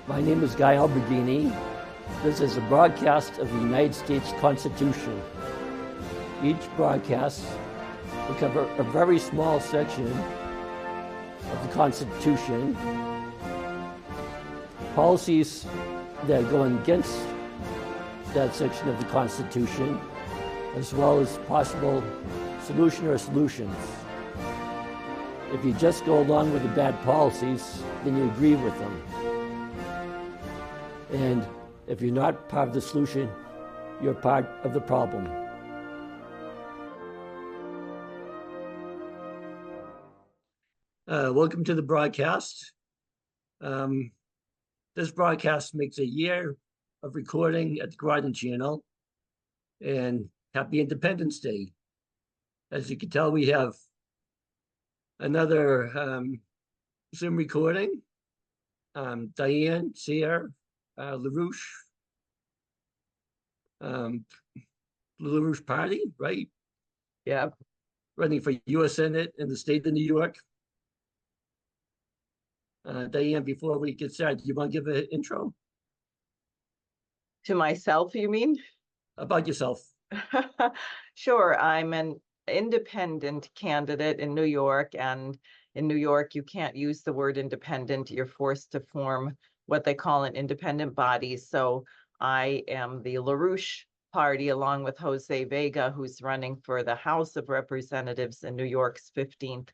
My name is Guy Alberghini. This is a broadcast of the United States Constitution. Each broadcast will cover a very small section of the Constitution, policies that go against that section of the Constitution, as well as possible solution or solutions. If you just go along with the bad policies, then you agree with them. And if you're not part of the solution, you're part of the problem. Welcome to the broadcast. This broadcast makes a year of recording at the Groton Channel, and happy Independence Day. As you can tell, we have another Zoom recording. Diane Sare, LaRouche Party, right? Yeah. Running for U.S. Senate in the state of New York. Diane, before we get started, do you want to give an intro? To myself, you mean? About yourself. Sure. I'm an independent candidate in New York, and in New York, you can't use the word independent. You're forced to form what they call an independent body. So I am the LaRouche Party, along with Jose Vega, who's running for the House of Representatives in New York's 15th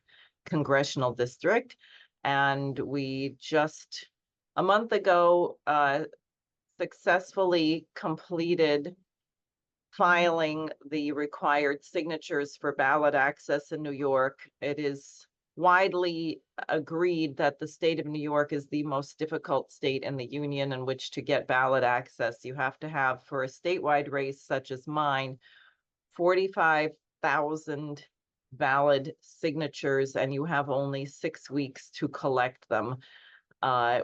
Congressional District. And we just a month ago successfully completed filing the required signatures for ballot access in New York. It is widely agreed that the state of New York is the most difficult state in the union in which to get ballot access. You have to have, for a statewide race such as mine, 45,000 valid signatures, and you have only 6 weeks to collect them,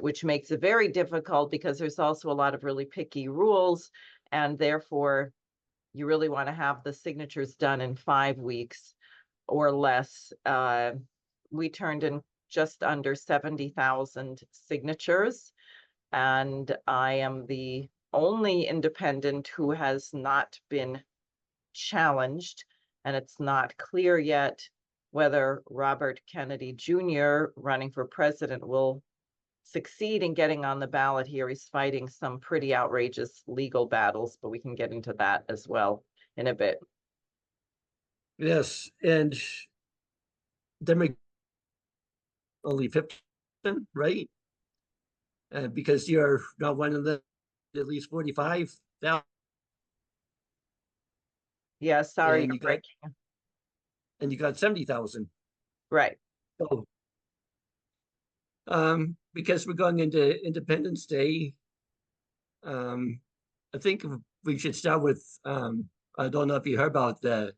which makes it very difficult because there's also a lot of really picky rules, and therefore you really want to have the signatures done in 5 weeks or less. We turned in just under 70,000 signatures, and I am the only independent who has not been challenged, and it's not clear yet whether Robert Kennedy Jr., running for president, will succeed in getting on the ballot here. He's fighting some pretty outrageous legal battles, but we can get into that as well in a bit. Yes, and Democrat only 15, right? Because you're not one of the at least 45,000. Yeah, sorry, and you're breaking. And you got 70,000. Right. So, because we're going into Independence Day, I think we should start with, I don't know if you heard about the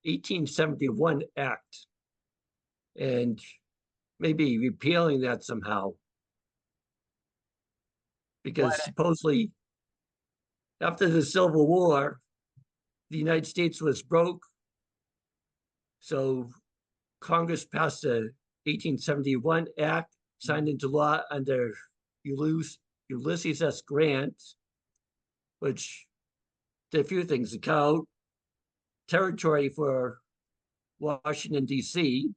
1871 Act and maybe repealing that somehow. Because supposedly, after the Civil War, the United States was broke. So Congress passed the 1871 Act, signed into law under Ulysses S. Grant, which did a few things to cut out territory for Washington, D.C.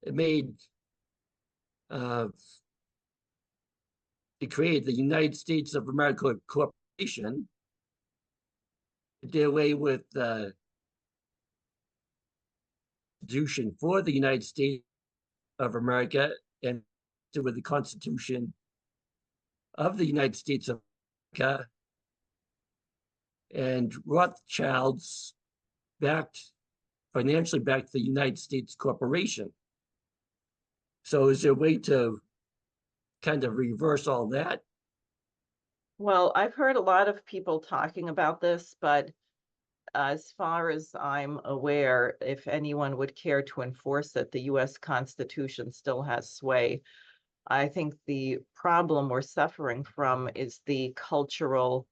It made it created the United States of America Corporation. It did away with the Constitution for the United States of America and with the Constitution of the United States of America. And Rothschilds financially backed the United States Corporation. So is there a way to kind of reverse all that? Well, I've heard a lot of people talking about this, but as far as I'm aware, if anyone would care to enforce it, the US Constitution still has sway. I think the problem we're suffering from is the cultural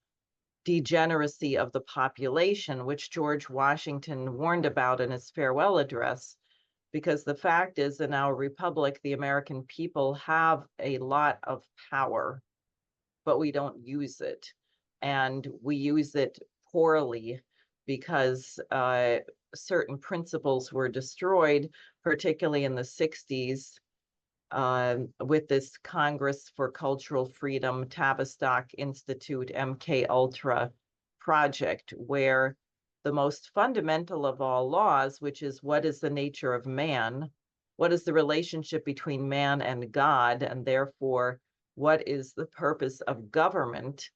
degeneracy of the population, which George Washington warned about in his farewell address, because the fact is, in our republic, the American people have a lot of power, but we don't use it. And we use it poorly because certain principles were destroyed, particularly in the 60s, with this Congress for Cultural Freedom, Tavistock Institute, MK Ultra project, where the most fundamental of all laws, which is what is the nature of man, what is the relationship between man and God, and therefore what is the purpose of government,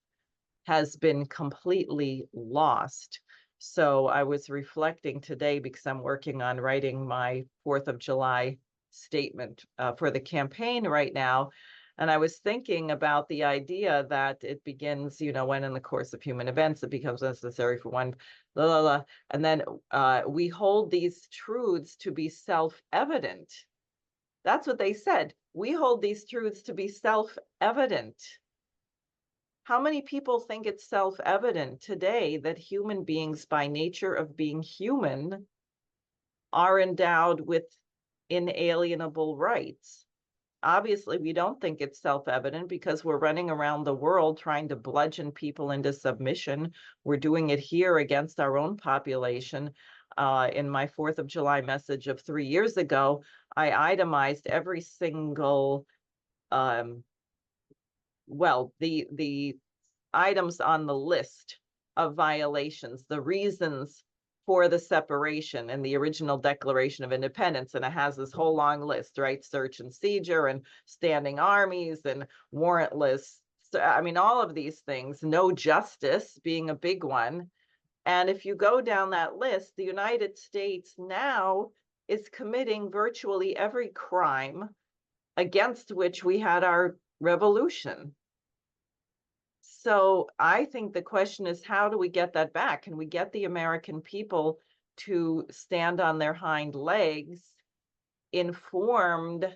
has been completely lost. So I was reflecting today because I'm working on writing my 4th of July statement for the campaign right now. And I was thinking about the idea that it begins, when in the course of human events, it becomes necessary for one, blah, blah, blah. And then we hold these truths to be self-evident. That's what they said. We hold these truths to be self-evident. How many people think it's self-evident today that human beings, by nature of being human, are endowed with inalienable rights? Obviously, we don't think it's self-evident because we're running around the world trying to bludgeon people into submission. We're doing it here against our own population. In my 4th of July message of 3 years ago, I itemized every single the items on the list of violations, the reasons for the separation in the original Declaration of Independence. And it has this whole long list, right? Search and seizure and standing armies and warrantless. I mean, all of these things, no justice being a big one. And if you go down that list, the United States now is committing virtually every crime against which we had our revolution. So I think the question is, how do we get that back? Can we get the American people to stand on their hind legs, informed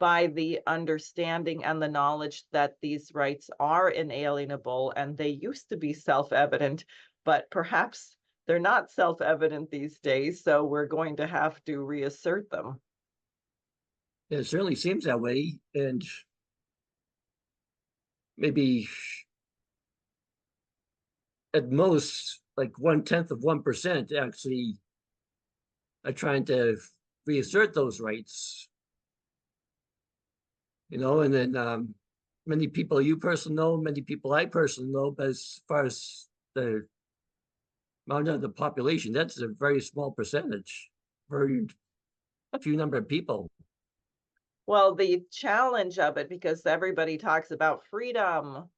by the understanding and the knowledge that these rights are inalienable and they used to be self-evident, but perhaps they're not self-evident these days, so we're going to have to reassert them. It certainly seems that way, and maybe at most like 0.1% actually are trying to reassert those rights. And then many people you personally know, many people I personally know, but as far as the amount of the population, that's a very small percentage, very few number of people. Well, the challenge of it, because everybody talks about freedom,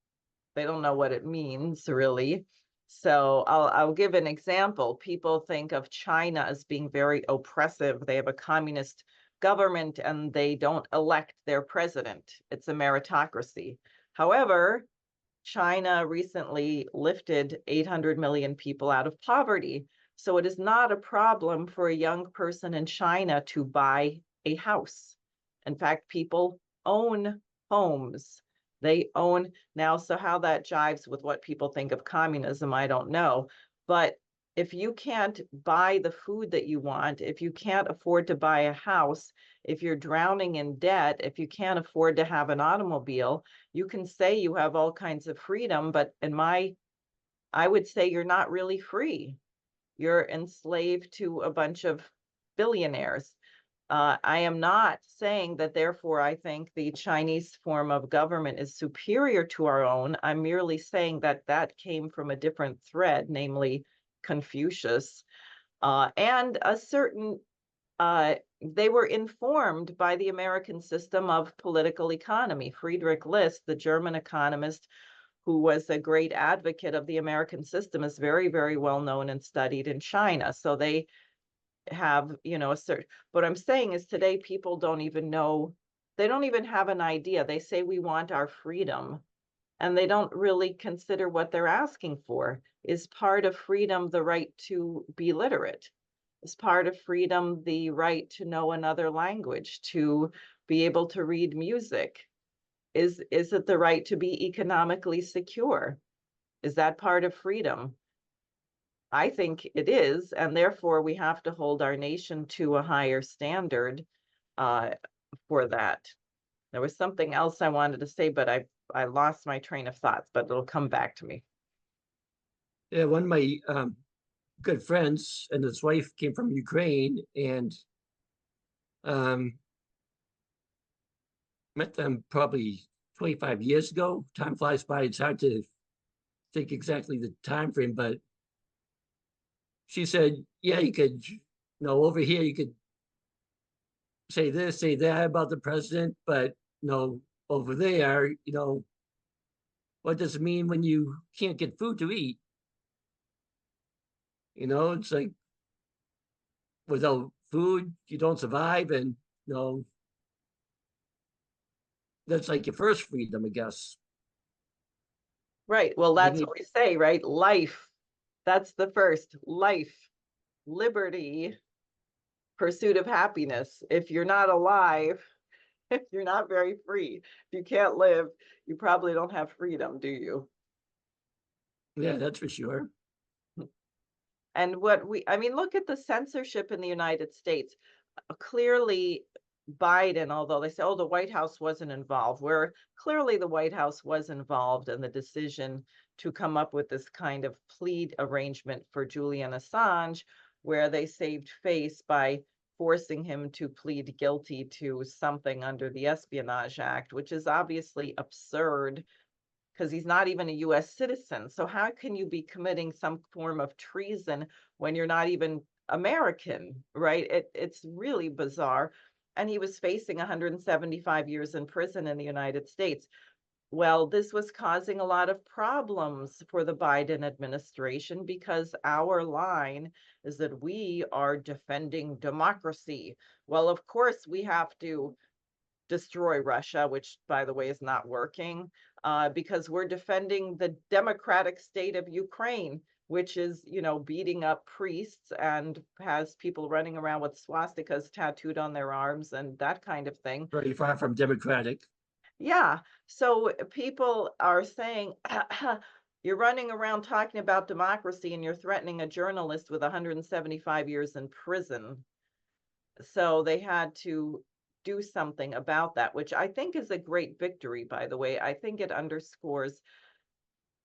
they don't know what it means, really. So I'll give an example. People think of China as being very oppressive. They have a communist government and they don't elect their president. It's a meritocracy. However, China recently lifted 800 million people out of poverty. So it is not a problem for a young person in China to buy a house. In fact, people own homes. They own now. So how that jives with what people think of communism, I don't know. But if you can't buy the food that you want, if you can't afford to buy a house, if you're drowning in debt, if you can't afford to have an automobile, you can say you have all kinds of freedom, but I would say you're not really free. You're enslaved to a bunch of billionaires. I am not saying that, therefore, I think the Chinese form of government is superior to our own. I'm merely saying that that came from a different thread, namely Confucius, and a certain, they were informed by the American system of political economy. Friedrich List, the German economist who was a great advocate of the American system, is very, very well known and studied in China. So they have, a certain, what I'm saying is today people don't even know, they don't even have an idea. They say we want our freedom, and they don't really consider what they're asking for. Is part of freedom the right to be literate? Is part of freedom the right to know another language, to be able to read music? Is it the right to be economically secure? Is that part of freedom? I think it is, and therefore we have to hold our nation to a higher standard for that. There was something else I wanted to say, but I lost my train of thoughts, but it'll come back to me. Yeah, one of my good friends and his wife came from Ukraine, and um, met them probably 25 years ago. Time flies by. It's hard to think exactly the time frame, but she said, yeah, you could, over here, you could say this, say that about the president, but over there, what does it mean when you can't get food to eat? It's like without food, you don't survive. And, that's like your first freedom, I guess. Right. Well, We that's need, what we say, right? Life. That's the first. Life, liberty, pursuit of happiness. If you're not alive, you're not very free. If you can't live, you probably don't have freedom, do you? yeah, that's for sure. And I mean, look at the censorship in the United States. Clearly, Biden, although they say, oh, the White House wasn't involved, where clearly the White House was involved in the decision to come up with this kind of plea arrangement for Julian Assange, where they saved face by forcing him to plead guilty to something under the Espionage Act, which is obviously absurd because he's not even a US citizen. So how can you be committing some form of treason when you're not even American, right? It's really bizarre. And he was facing 175 years in prison in the United States. Well, this was causing a lot of problems for the Biden administration because our line is that we are defending democracy. Well, of course, we have to destroy Russia, which, by the way, is not working, because we're defending the democratic state of Ukraine, which is, beating up priests and has people running around with swastikas tattooed on their arms and that kind of thing. Very far from democratic. Yeah. So people are saying, you're running around talking about democracy and you're threatening a journalist with 175 years in prison. So they had to do something about that, which I think is a great victory, by the way. I think it underscores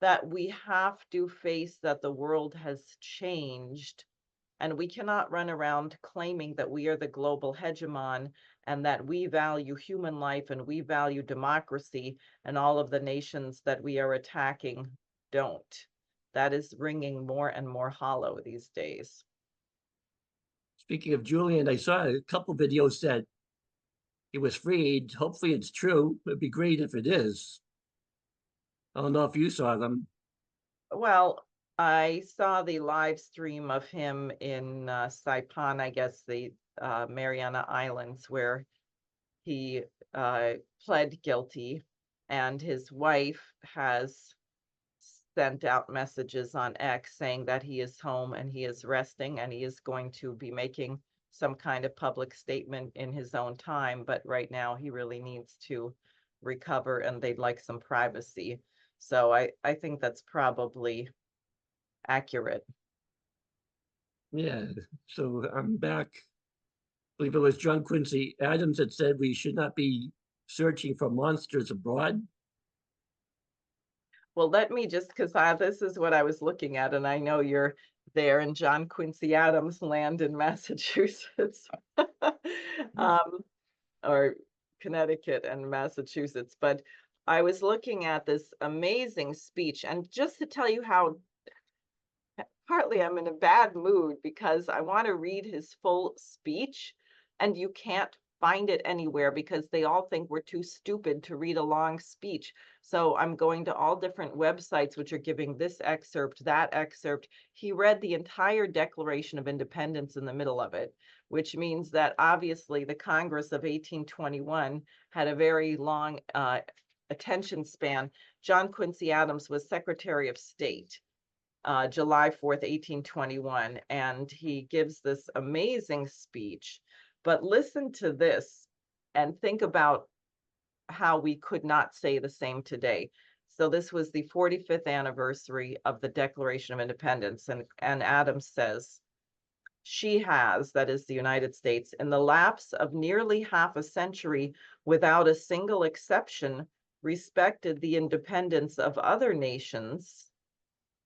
that we have to face that the world has changed and we cannot run around claiming that we are the global hegemon and that we value human life and we value democracy, and all of the nations that we are attacking don't. That is ringing more and more hollow these days. Speaking of Julian, I saw a couple videos that he was freed. Hopefully it's true. It'd be great if it is. I don't know if you saw them. Well, I saw the live stream of him in Saipan, I guess the Mariana Islands, where he pled guilty, and his wife has sent out messages on X saying that he is home and he is resting and he is going to be making some kind of public statement in his own time. But right now he really needs to recover and they'd like some privacy. So I think that's probably accurate. Yeah. So I'm back. I believe it was John Quincy Adams that said we should not be searching for monsters abroad. Well, let me just, because this is what I was looking at, and I know you're there in John Quincy Adams land in Massachusetts, or Connecticut and Massachusetts. But I was looking at this amazing speech, and just to tell you how partly I'm in a bad mood because I want to read his full speech, and you can't find it anywhere because they all think we're too stupid to read a long speech. So I'm going to all different websites which are giving this excerpt, that excerpt. He read the entire Declaration of Independence in the middle of it, which means that obviously the Congress of 1821 had a very long attention span. John Quincy Adams was Secretary of State. July 4th, 1821, and he gives this amazing speech. But listen to this and think about how we could not say the same today. So this was the 45th anniversary of the Declaration of Independence. And Adams says, she has, that is the United States, in the lapse of nearly half a century, without a single exception, respected the independence of other nations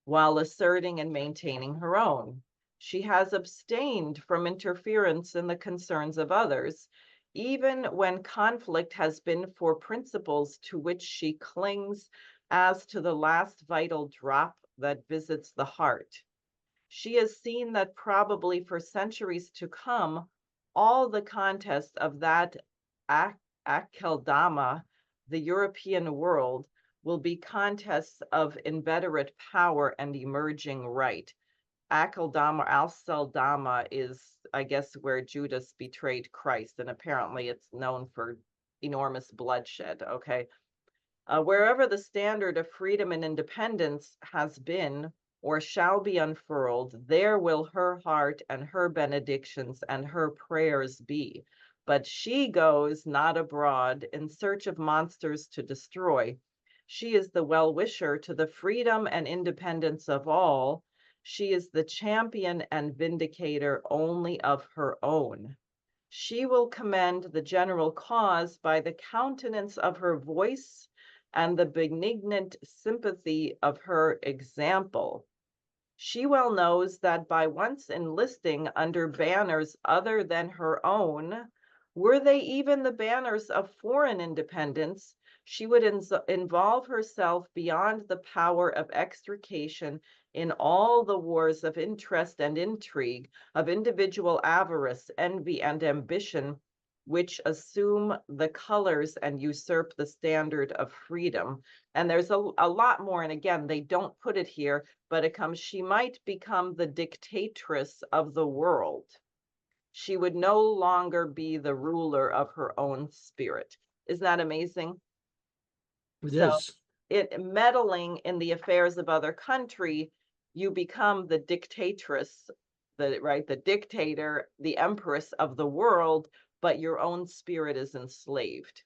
while asserting and maintaining her own. She has abstained from interference in the concerns of others, even when conflict has been for principles to which she clings as to the last vital drop that visits the heart. She has seen that probably for centuries to come, all the contest of that Akeldama, the European world, will be contests of inveterate power and emerging right. Akeldama, Al-Seldama is, I guess, where Judas betrayed Christ, and apparently it's known for enormous bloodshed, okay? Wherever the standard of freedom and independence has been or shall be unfurled, there will her heart and her benedictions and her prayers be. But she goes not abroad in search of monsters to destroy. She is the well-wisher to the freedom and independence of all. She is the champion and vindicator only of her own. She will commend the general cause by the countenance of her voice and the benignant sympathy of her example. She well knows that by once enlisting under banners other than her own, were they even the banners of foreign independence, she would involve herself beyond the power of extrication in all the wars of interest and intrigue, of individual avarice, envy, and ambition, which assume the colors and usurp the standard of freedom. And there's a lot more, and again, they don't put it here, but it comes, she might become the dictatress of the world. She would no longer be the ruler of her own spirit. Isn't that amazing? It So is. it meddling in the affairs of other country, you become the dictatress, the dictator, the empress of the world, but your own spirit is enslaved.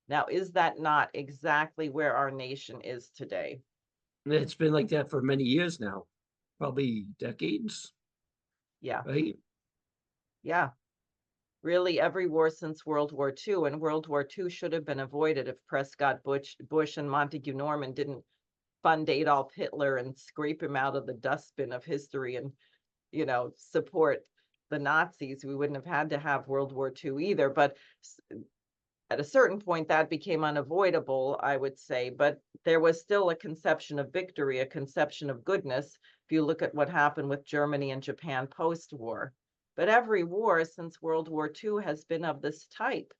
Now, is that not exactly where our nation is today? It's been like that for many years now, probably decades, Yeah, right? yeah. Really, every war since World War II, and World War II should have been avoided if Prescott Bush and Montague Norman didn't fund Adolf Hitler and scrape him out of the dustbin of history and, support the Nazis. We wouldn't have had to have World War II either. But at a certain point, that became unavoidable, I would say. But there was still a conception of victory, a conception of goodness, if you look at what happened with Germany and Japan post-war. But every war since World War II has been of this type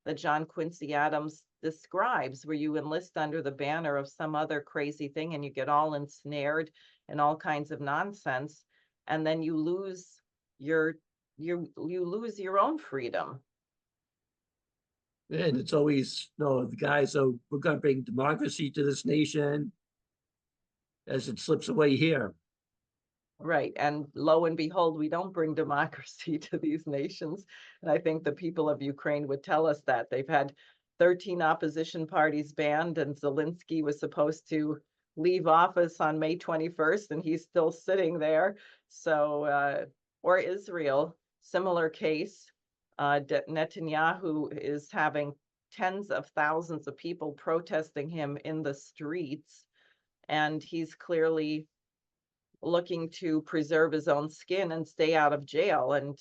that John Quincy Adams describes, where you enlist under the banner of some other crazy thing and you get all ensnared in all kinds of nonsense, and then you lose your own freedom. And it's always, no, the guys, so we're going to bring democracy to this nation as it slips away here. Right. And lo and behold, we don't bring democracy to these nations. And I think the people of Ukraine would tell us that. They've had 13 opposition parties banned, and Zelensky was supposed to leave office on May 21st, and he's still sitting there. So, or Israel, similar case. Netanyahu is having tens of thousands of people protesting him in the streets, and he's clearly looking to preserve his own skin and stay out of jail, and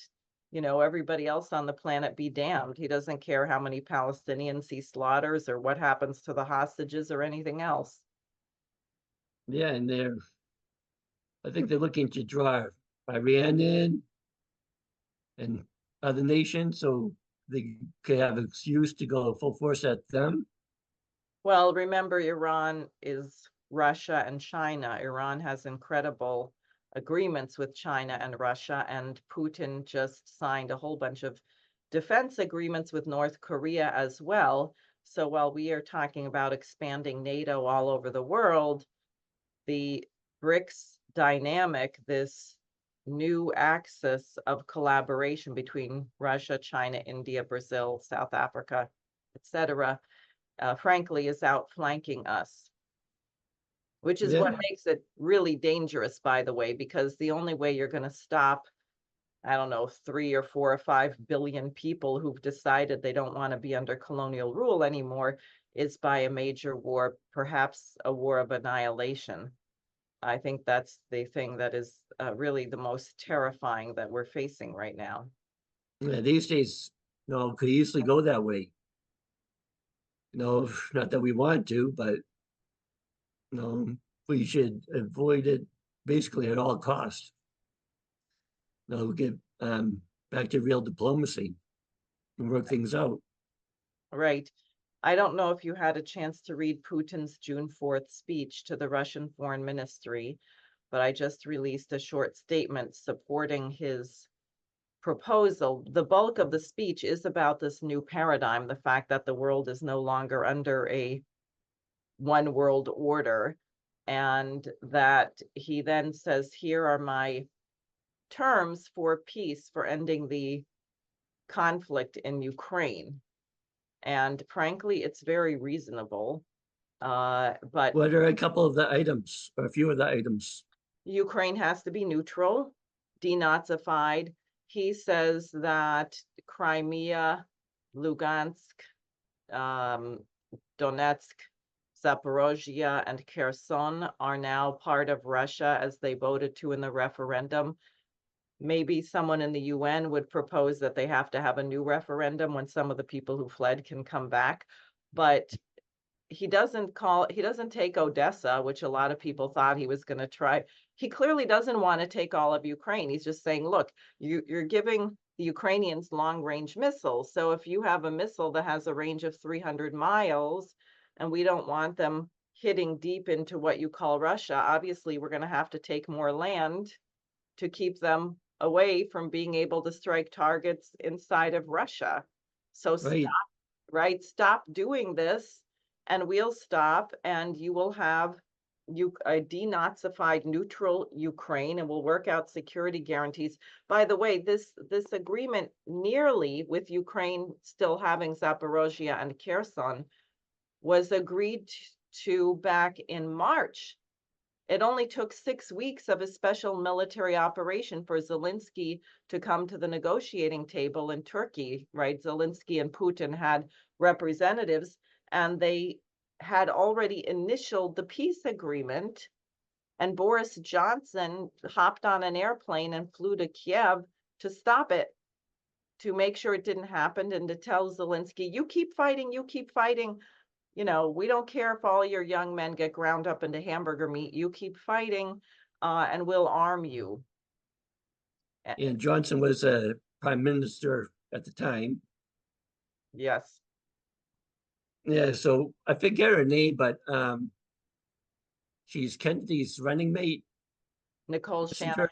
everybody else on the planet be damned. He doesn't care how many Palestinians he slaughters or what happens to the hostages or anything else. Yeah, and I think they're looking to draw Iran in and other nations so they could have an excuse to go full force at them. Well, remember, Iran is Russia and China. Iran has incredible agreements with China and Russia, and Putin just signed a whole bunch of defense agreements with North Korea as well. So while we are talking about expanding NATO all over the world, the BRICS dynamic, this new axis of collaboration between Russia, China, India, Brazil, South Africa, etc., frankly, is outflanking us. which is what makes it really dangerous, by the way, because the only way you're going to stop, I don't know, 3 or 4 or 5 billion people who've decided they don't want to be under colonial rule anymore is by a major war, perhaps a war of annihilation. I think that's the thing that is really the most terrifying that we're facing right now. Yeah, these days, could easily go that way. Not that we want to, but we should avoid it basically at all costs. Get back to real diplomacy and work things out. Right. I don't know if you had a chance to read Putin's June 4th speech to the Russian Foreign Ministry, but I just released a short statement supporting his proposal. The bulk of the speech is about this new paradigm, the fact that the world is no longer under a one world order, and that he then says, here are my terms for peace, for ending the conflict in Ukraine. And frankly, it's very reasonable. But What are a couple of the items, or a few of the items? Ukraine has to be neutral, denazified. He says that Crimea, Lugansk, Donetsk, Zaporozhia, and Kherson are now part of Russia as they voted to in the referendum. Maybe someone in the UN would propose that they have to have a new referendum when some of the people who fled can come back. But he doesn't take Odessa, which a lot of people thought he was going to try. He clearly doesn't want to take all of Ukraine. He's just saying, look, you're giving the Ukrainians long-range missiles. So if you have a missile that has a range of 300 miles, and we don't want them hitting deep into what you call Russia, obviously we're going to have to take more land to keep them away from being able to strike targets inside of Russia. So stop doing this, and we'll stop, and you will have a denazified neutral Ukraine, and we'll work out security guarantees. By the way, this agreement nearly with Ukraine still having Zaporozhia and Kherson was agreed to back in March. It only took 6 weeks of a special military operation for Zelensky to come to the negotiating table in Turkey, right? Zelensky and Putin had representatives, and they had already initialed the peace agreement. And Boris Johnson hopped on an airplane and flew to Kiev to stop it, to make sure it didn't happen, and to tell Zelensky, you keep fighting, you keep fighting. We don't care if all your young men get ground up into hamburger meat. You keep fighting, and we'll arm you. And Johnson was a prime minister at the time. Yes. Yeah, so I forget her name, but she's Kennedy's running mate. Nicole Shanahan.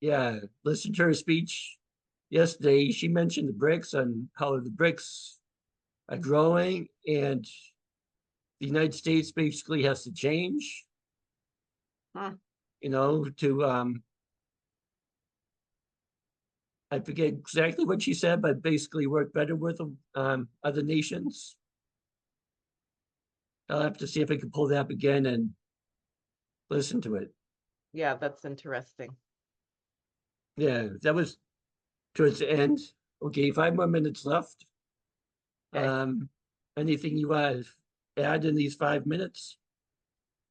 Yeah, listen to her speech yesterday. She mentioned the BRICS and how the BRICS are growing, and the United States basically has to change, to I forget exactly what she said, but basically work better with other nations. I'll have to see if I can pull that up again and listen to it. Yeah, that's interesting. Yeah, that was towards the end. Okay, 5 more minutes left. Okay. Anything you want to add in these 5 minutes?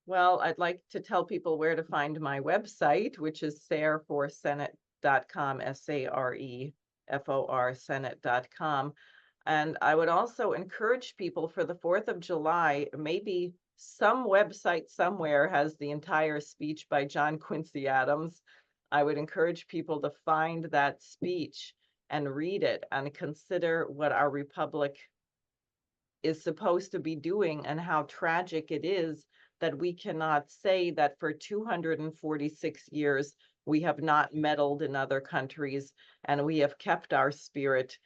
Well, I'd like to tell people where to find my website, which is sareforsenate.com, SAREFOR Senate.com. And I would also encourage people for the 4th of July, maybe some website somewhere has the entire speech by John Quincy Adams. I would encourage people to find that speech and read it and consider what our republic is supposed to be doing and how tragic it is that we cannot say that for 246 years we have not meddled in other countries and we have kept our spirit.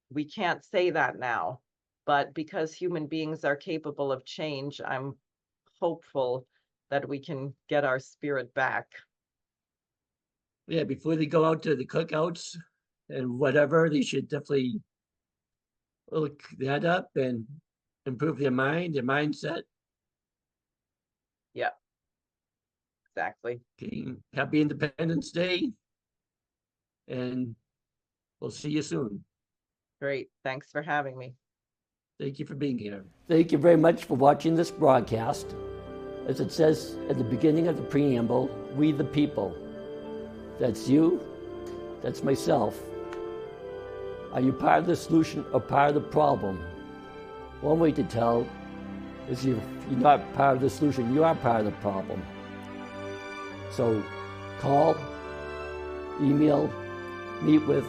We can't say that now, but because human beings are capable of change, I'm hopeful that we can get our spirit back. Yeah, before they go out to the cookouts and whatever, they should definitely look that up and improve their mindset. Yeah. Exactly. Okay. Happy Independence Day, and we'll see you soon. Great. Thanks for having me. Thank you for being here. Thank you very much for watching this broadcast. As it says at the beginning of the preamble, we the people. That's you, that's myself. Are you part of the solution or part of the problem? One way to tell is if you're not part of the solution, you are part of the problem. So call, email, meet with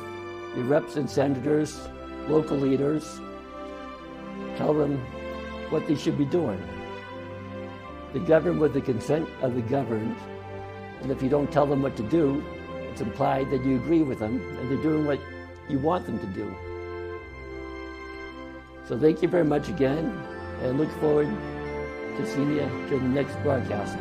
your reps and senators, local leaders, tell them what they should be doing. They govern with the consent of the governed, and if you don't tell them what to do, it's implied that you agree with them and they're doing what you want them to do. So thank you very much again, and look forward to seeing you during the next broadcast.